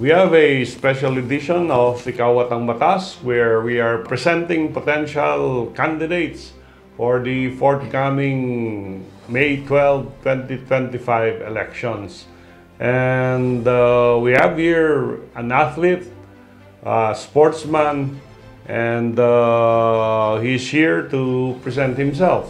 We have a special edition of Ikaw at ang Batas where we are presenting potential candidates for the forthcoming May 12, 2025 elections. And we have here an athlete, a sportsman, and he's here to present himself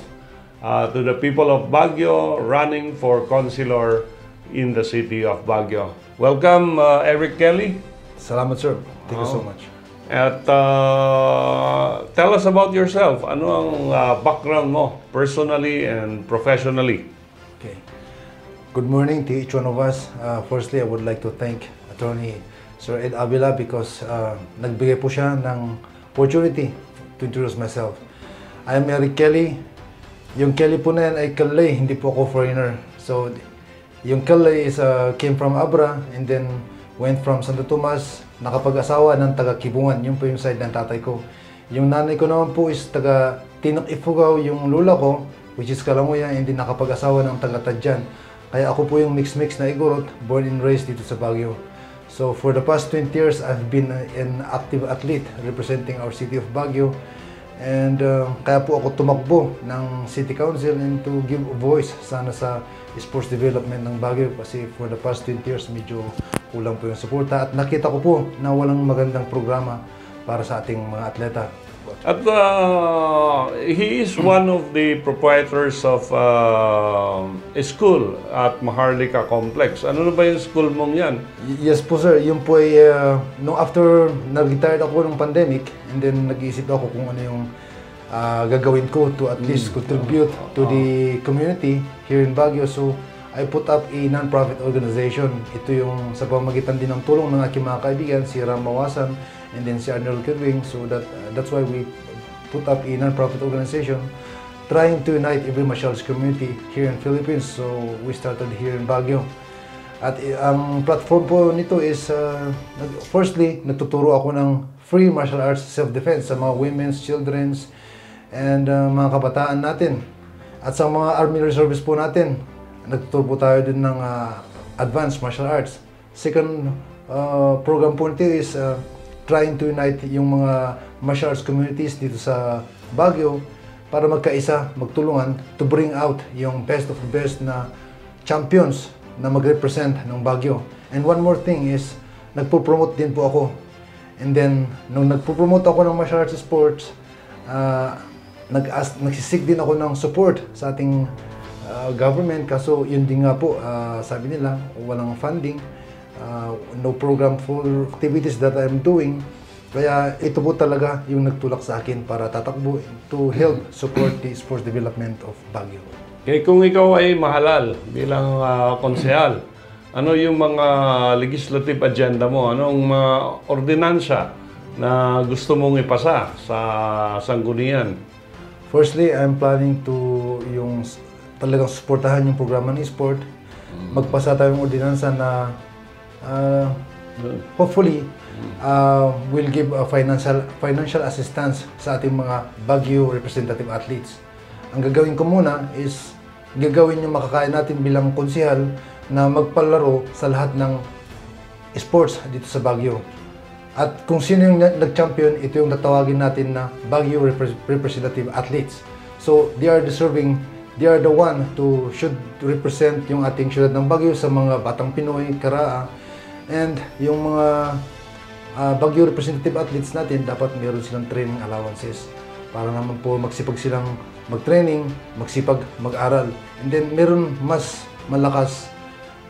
to the people of Baguio running for councilor in the city of Baguio. Welcome, Eric Kelly. Salamat, sir. Thank you so much. At tell us about yourself. Ano ang background mo, personally and professionally? Okay. Good morning to each one of us. Firstly, I would like to thank Attorney Sir Ed Avila because nagbigay po siya ng opportunity to introduce myself. I am Eric Kelly. Yung Kelly po na yan ay Kalay, hindi po ako foreigner. So, yung Kalay is came from Abra and then went from Santo Tomas, nakapag-asawa ng taga Kibungan. Yun po yung side ng tatay ko. Yung nanay ko naman po is taga Tinok Ifugao, yung lula ko, which is Kalanguya, and then nakapag-asawa ng taga Tadjan. Kaya ako po yung mix-mix na Igorot, born and raised dito sa Baguio. So for the past 20 years, I've been an active athlete representing our city of Baguio. And kaya po ako tumakbo ng City Council and to give a voice sana sa sports development ng Baguio kasi for the past 20 years medyo kulang po yung suporta at nakita ko po na walang magandang programa para sa ating mga atleta. At he is one of the proprietors of a school at Maharlika Complex. Ano na ba yung school mong yan? Yes po sir, yun po ay no after nag-retired ako ng pandemic and then nag-iisip ako kung ano yung gagawin ko to at least contribute to the community here in Baguio. So I put up a non-profit organization. Ito yung sa pamamagitan din ng tulong ng aking mga kaibigan, si Ram Mawasan and then si Arnold Kedwing. So that's why we put up a non-profit organization trying to unite every martial arts community here in Philippines. So we started here in Baguio. At ang platform po nito is firstly, nagtuturo ako ng free martial arts self-defense sa mga women's, children's, and mga kabataan natin. At sa mga Army Reservists po natin, nagtuturo po tayo din ng advanced martial arts. Second program po nito is trying to unite yung mga martial arts communities dito sa Baguio para magkaisa, magtulungan to bring out yung best of the best na champions na mag-represent ng Baguio. And one more thing is, nagpo-promote din po ako. And then, nung nagpo-promote ako ng martial arts sports, nagsisig din ako ng support sa ating government. Kaso yun din nga po, sabi nila, walang funding. No program for activities that I'm doing. Kaya ito po talaga yung nagtulak sa akin para tatakbo to help support the sports development of Baguio. Okay, kung ikaw ay mahalal bilang konsehal, ano yung mga legislative agenda mo? Anong mga ordinansya na gusto mong ipasa sa sanggunian? Firstly, I'm planning to yung talagang suportahan yung programa ng sport. Magpasa tayong ordinansa na hopefully will give financial assistance sa ating mga Baguio representative athletes. Ang gagawin ko muna is gagawin yung makakaya natin bilang konsehal na magpalaro sa lahat ng sports dito sa Baguio. At kung sino yung nag-champion, ito yung tatawagin natin na Baguio representative athletes. So they are deserving, they are the one should represent yung ating syudad ng Baguio sa mga batang Pinoy, Karaa. And yung mga Baguio representative athletes natin, dapat meron silang training allowances para naman po magsipag silang mag-training, magsipag mag-aral. And then meron mas malakas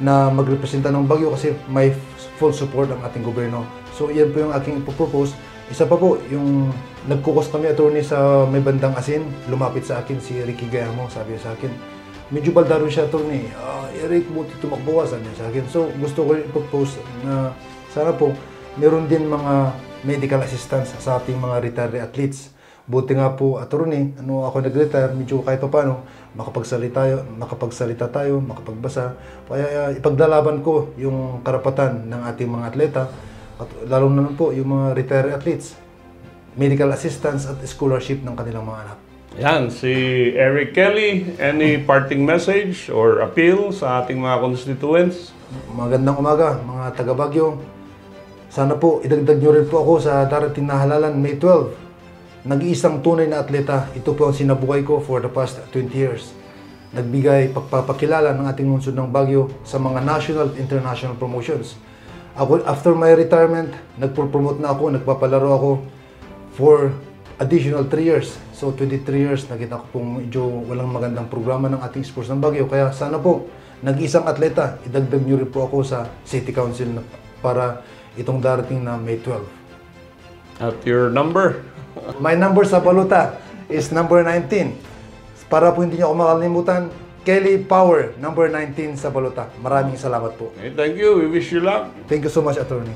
na magrepresenta ng Baguio kasi may full support ang ating gobyerno. So yan po yung aking ipopropose. Isa pa po, yung nagkukos kami attorney sa may bandang Asin, lumapit sa akin si Ricky Gayamo, sabi sa akin, medyo baldaro siya attorney, Eric, buti tumakbo ka, sabi sa akin. So gusto ko ipopose na sana po meron din mga medical assistance sa ating mga retired athletes. Buti nga po, attorney, ako nag-retire, medyo kahit pa paano, makapagsalita tayo, makapagbasa. Kaya ipaglalaban ko yung karapatan ng ating mga atleta, at lalo na po yung mga retired athletes, medical assistance at scholarship ng kanilang mga anak. Yan, si Eric Kelly, any parting message or appeal sa ating mga constituents? Magandang umaga, mga taga Baguio. Sana po, idagdag nyo rin po ako sa darating na halalan, May 12. Nag-iisang tunay na atleta, ito po ang sinabuhay ko for the past 20 years. Nagbigay pagpapakilala ng ating lungsod ng Baguio sa mga national at international promotions. Ako, after my retirement, nagpo-promote na ako, nagpapalaro ako for additional 3 years. So 23 years, nakita ko pong medyo walang magandang programa ng ating sports ng Baguio. Kaya sana po, nag-isang atleta, idagdag nyo rin po ako sa City Council para itong darating na May 12. At your number? My number sa baluta is number 19. Para po hindi niyo ako makalimutan, Kelly Power, number 19 sa baluta. Maraming salamat po. Okay, thank you. We wish you luck. Thank you so much, Attorney.